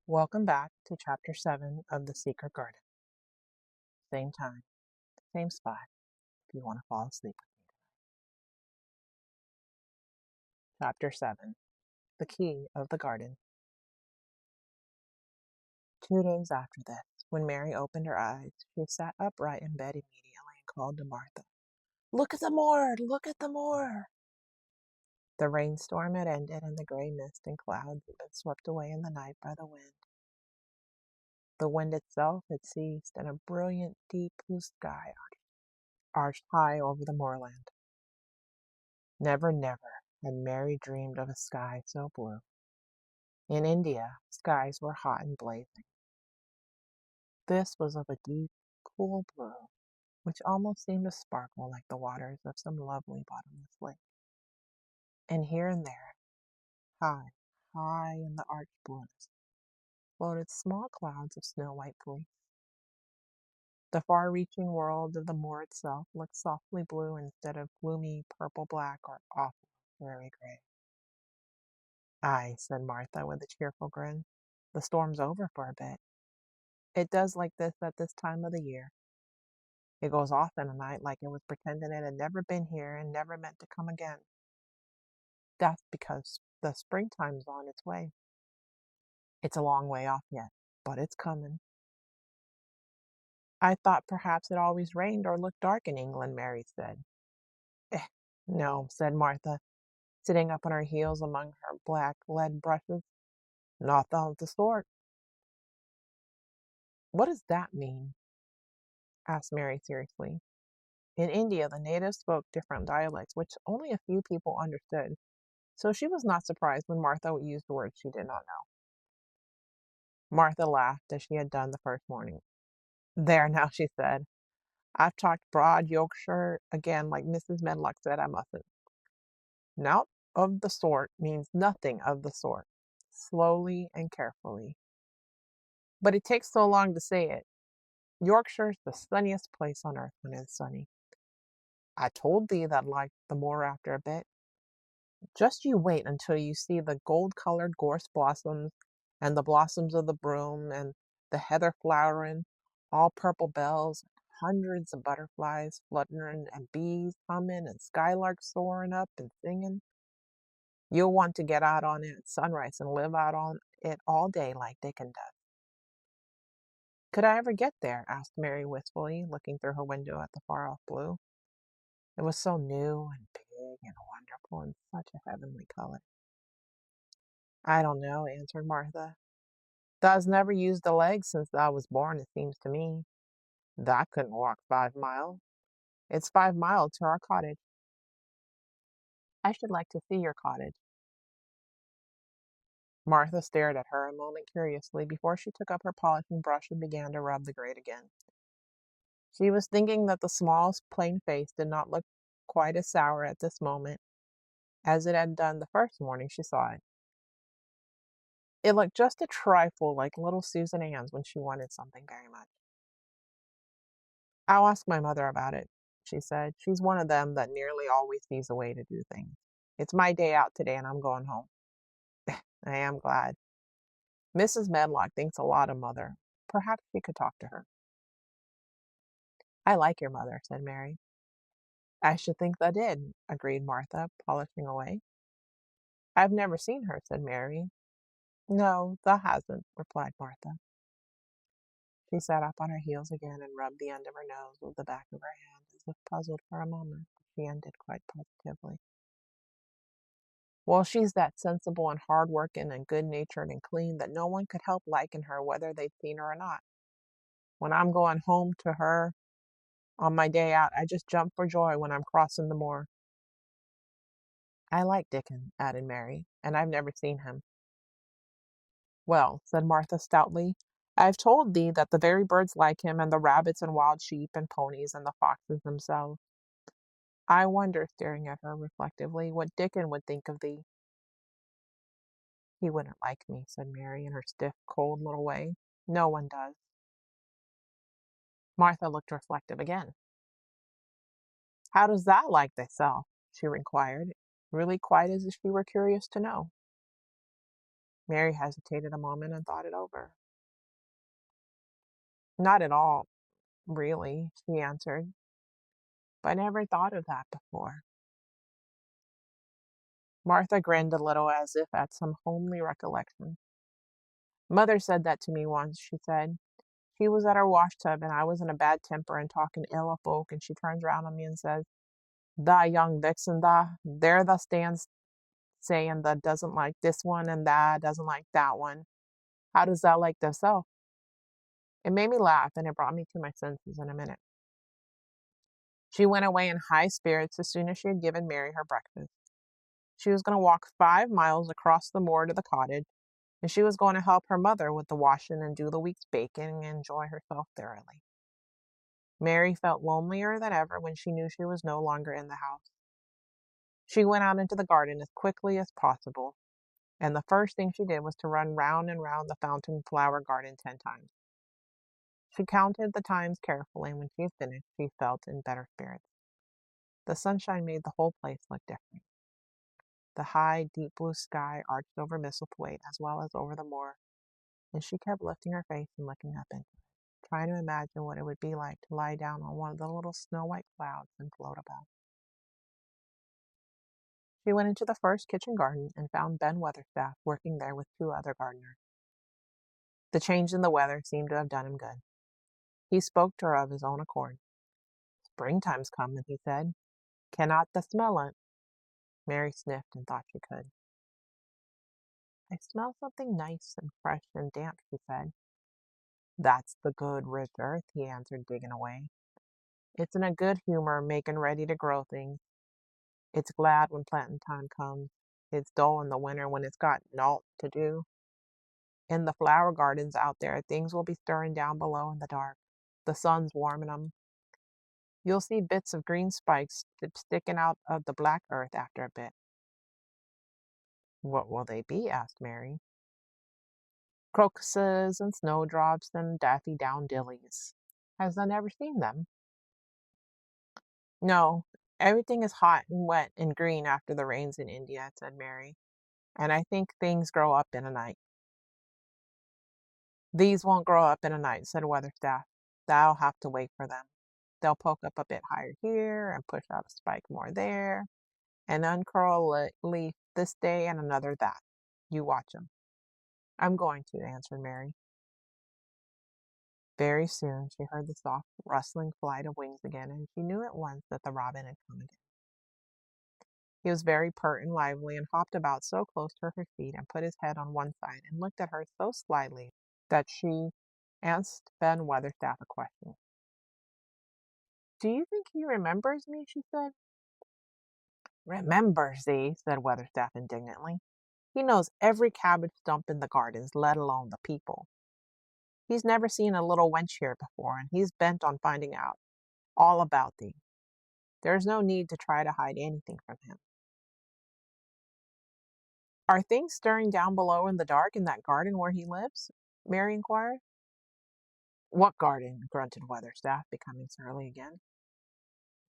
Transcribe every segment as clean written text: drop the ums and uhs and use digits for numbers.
Welcome back to Chapter 7 of The Secret Garden. Same time, same spot, if you want to fall asleep with me. Chapter 7 The Key of the Garden. 2 days after this, when Mary opened her eyes, she sat upright in bed immediately and called to Martha. "Look at the moor! Look at the moor!" The rainstorm had ended, and the gray mist and clouds had been swept away in the night by the wind. The wind itself had ceased, and a brilliant, deep blue sky arched high over the moorland. Never, never had Mary dreamed of a sky so blue. In India, skies were hot and blazing. This was of a deep, cool blue, which almost seemed to sparkle like the waters of some lovely bottomless lake. And here and there, high, high in the arched blueness, floated small clouds of snow-white fleece. The far-reaching world of the moor itself looked softly blue instead of gloomy purple-black or awful fairy gray. "Aye," said Martha with a cheerful grin. "The storm's over for a bit. It does like this at this time of the year. It goes off in a night like it was pretending it had never been here and never meant to come again. That's because the springtime's on its way. It's a long way off yet, but it's coming." "I thought perhaps it always rained or looked dark in England," Mary said. "Eh, no," said Martha, sitting up on her heels among her black lead brushes. "Not of the sort." "What does that mean?" asked Mary seriously. In India, the natives spoke different dialects, which only a few people understood, so she was not surprised when Martha used words she did not know. Martha laughed as she had done the first morning. "There now," she said. "I've talked broad Yorkshire again like Mrs. Medlock said I mustn't. Nought of the sort means nothing of the sort. Slowly and carefully. But it takes so long to say it. Yorkshire's the sunniest place on earth when it's sunny. I told thee that liked the moor after a bit. Just you wait until you see the gold-colored gorse blossoms and the blossoms of the broom and the heather flowering, all purple bells, hundreds of butterflies fluttering and bees humming and skylarks soaring up and singing. You'll want to get out on it at sunrise and live out on it all day like Dickon does." "Could I ever get there?" asked Mary wistfully, looking through her window at the far-off blue. It was so new and big and wonderful and such a heavenly color. "I don't know," answered Martha. "Thou's never used a leg since thou was born, it seems to me. Thou couldn't walk 5 mile. It's 5 mile to our cottage." "I should like to see your cottage." Martha stared at her a moment curiously before she took up her polishing brush and began to rub the grate again. She was thinking that the small, plain face did not look quite as sour at this moment as it had done the first morning she saw it. It looked just a trifle like little Susan Ann's when she wanted something very much. "I'll ask my mother about it," she said. "She's one of them that nearly always sees a way to do things. It's my day out today and I'm going home." "I am glad. Mrs. Medlock thinks a lot of mother. Perhaps we could talk to her." "I like your mother," said Mary. "I should think thou did," agreed Martha, polishing away. "I've never seen her," said Mary. "No, thou hasn't," replied Martha. She sat up on her heels again and rubbed the end of her nose with the back of her hand, as if puzzled for a moment, but she ended quite positively. "Well, she's that sensible and hard-working and good-natured and clean that no one could help liking her whether they'd seen her or not. When I'm going home to her on my day out, I just jump for joy when I'm crossing the moor." "I like Dickon," added Mary, "and I've never seen him." "Well," said Martha stoutly, "I've told thee that the very birds like him, and the rabbits and wild sheep and ponies and the foxes themselves. I wonder," staring at her reflectively, "what Dickon would think of thee." "He wouldn't like me," said Mary in her stiff, cold little way. "No one does." Martha looked reflective again. "How does thou like thyself?" she inquired, really quite as if she were curious to know. Mary hesitated a moment and thought it over. Not at all, really, she answered, but I never thought of that before. Martha grinned a little as if at some homely recollection. Mother said that to me once, she said. She was at her washtub and I was in a bad temper and talking ill of folk, and she turns around on me and says, "Tha young vixen, tha, there tha stands saying tha doesn't like this one and tha doesn't like that one. How does thou like thyself?" It made me laugh and it brought me to my senses in a minute. She went away in high spirits as soon as she had given Mary her breakfast. She was going to walk 5 miles across the moor to the cottage, and she was going to help her mother with the washing and do the week's baking and enjoy herself thoroughly. Mary felt lonelier than ever when she knew she was no longer in the house. She went out into the garden as quickly as possible, and the first thing she did was to run round and round the fountain flower garden 10 times. She counted the times carefully, and when she had finished, she felt in better spirits. The sunshine made the whole place look different. The high, deep blue sky arched over Misselthwaite as well as over the moor, and she kept lifting her face and looking up into it, trying to imagine what it would be like to lie down on one of the little snow-white clouds and float about. She went into the first kitchen garden and found Ben Weatherstaff working there with 2 other gardeners. The change in the weather seemed to have done him good. He spoke to her of his own accord. "Springtime's comin'," he said. "Cannot thee smell it?" Mary sniffed and thought she could. "I smell something nice and fresh and damp," she said. "That's the good, rich earth," he answered, digging away. "It's in a good humor, making ready to grow things. It's glad when planting time comes. It's dull in the winter when it's got naught to do. In the flower gardens out there, things will be stirring down below in the dark. The sun's warming 'em. You'll see bits of green spikes sticking out of the black earth after a bit." "What will they be?" asked Mary. "Crocuses and snowdrops and daffodillies. Has thou never seen them?" "No, everything is hot and wet and green after the rains in India," said Mary, "and I think things grow up in a night." "These won't grow up in a night," said Weatherstaff. "Thou'll have to wait for them. They'll poke up a bit higher here and push out a spike more there and uncurl a leaf this day and another that. You watch 'em." "I'm going to," answered Mary. Very soon she heard the soft rustling flight of wings again, and she knew at once that the robin had come again. He was very pert and lively and hopped about so close to her feet and put his head on one side and looked at her so slyly that she asked Ben Weatherstaff a question. "Do you think he remembers me?" she said. "Remembers thee," said Weatherstaff indignantly. "He knows every cabbage stump in the gardens, let alone the people. He's never seen a little wench here before, and he's bent on finding out all about thee. There's no need to try to hide anything from him." "Are things stirring down below in the dark in that garden where he lives?" Mary inquired. "What garden?" grunted Weatherstaff, becoming surly again.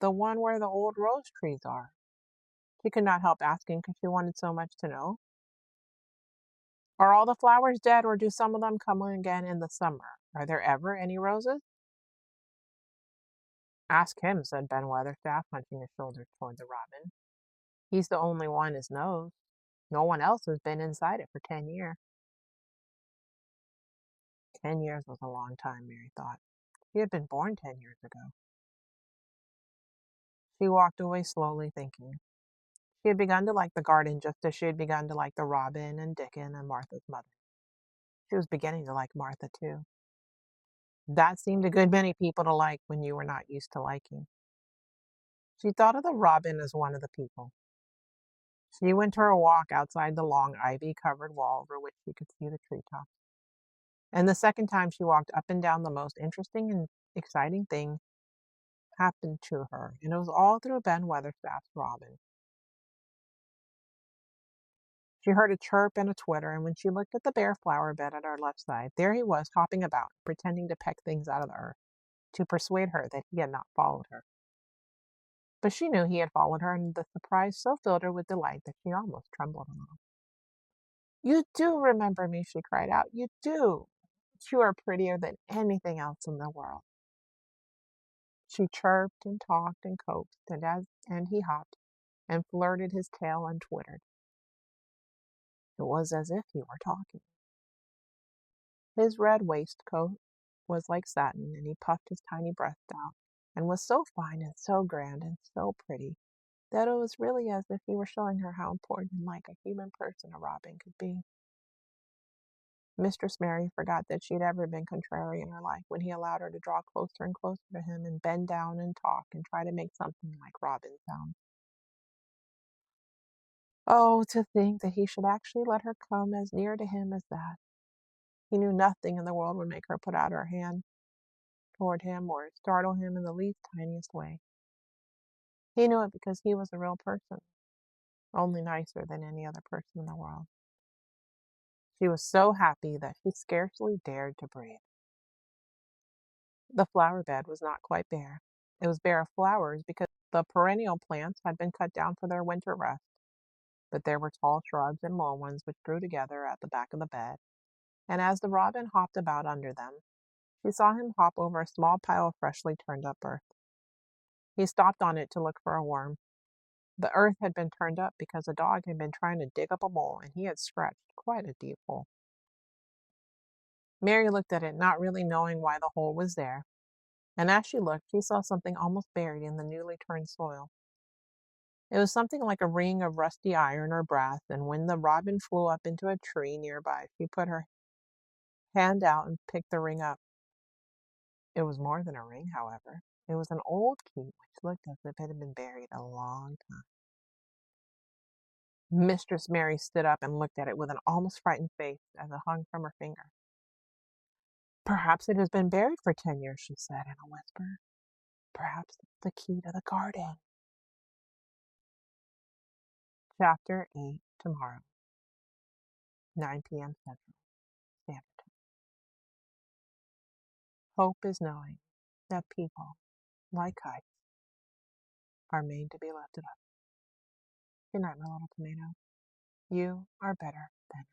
"The one where the old rose trees are." She could not help asking because she wanted so much to know. "Are all the flowers dead, or do some of them come again in the summer? Are there ever any roses?" "Ask him," said Ben Weatherstaff, hunching his shoulders toward the robin. "He's the only one as knows. No one else has been inside it for 10 years. 10 years was a long time, Mary thought. She had been born 10 years ago. She walked away slowly, thinking. She had begun to like the garden just as she had begun to like the robin and Dickon and Martha's mother. She was beginning to like Martha, too. That seemed a good many people to like when you were not used to liking. She thought of the robin as one of the people. She went her walk outside the long ivy-covered wall over which she could see the treetops. And the second time she walked up and down, the most interesting and exciting thing happened to her, and it was all through Ben Weatherstaff's robin. She heard a chirp and a twitter, and when she looked at the bare flower bed at her left side, there he was hopping about, pretending to peck things out of the earth, to persuade her that he had not followed her. But she knew he had followed her, and the surprise so filled her with delight that she almost trembled a little. You do remember me, she cried out. You do. You are prettier than anything else in the world. She chirped and talked and coaxed, and he hopped and flirted his tail and twittered. It was as if he were talking. His red waistcoat was like satin, and he puffed his tiny breast out, and was so fine and so grand and so pretty that it was really as if he were showing her how important and like a human person a robin could be. Mistress Mary forgot that she'd ever been contrary in her life when he allowed her to draw closer and closer to him and bend down and talk and try to make something like robin sound. Oh, to think that he should actually let her come as near to him as that. He knew nothing in the world would make her put out her hand toward him or startle him in the least tiniest way. He knew it because he was a real person, only nicer than any other person in the world. She was so happy that she scarcely dared to breathe. The flower bed was not quite bare. It was bare of flowers because the perennial plants had been cut down for their winter rest, but there were tall shrubs and long ones which grew together at the back of the bed, and as the robin hopped about under them, she saw him hop over a small pile of freshly turned up earth. He stopped on it to look for a worm. The earth had been turned up because a dog had been trying to dig up a mole, and he had scratched quite a deep hole. Mary looked at it, not really knowing why the hole was there, and as she looked, she saw something almost buried in the newly turned soil. It was something like a ring of rusty iron or brass, and when the robin flew up into a tree nearby, she put her hand out and picked the ring up. It was more than a ring, however. It was an old key which looked as if it had been buried a long time. Mistress Mary stood up and looked at it with an almost frightened face as it hung from her finger. Perhaps it has been buried for 10 years, she said in a whisper. Perhaps it's the key to the garden. Chapter 8, tomorrow, 9 p.m. Central Standard Time. Hope is knowing that people, like kites, are made to be lifted up. Good night, my little tomato. You are better than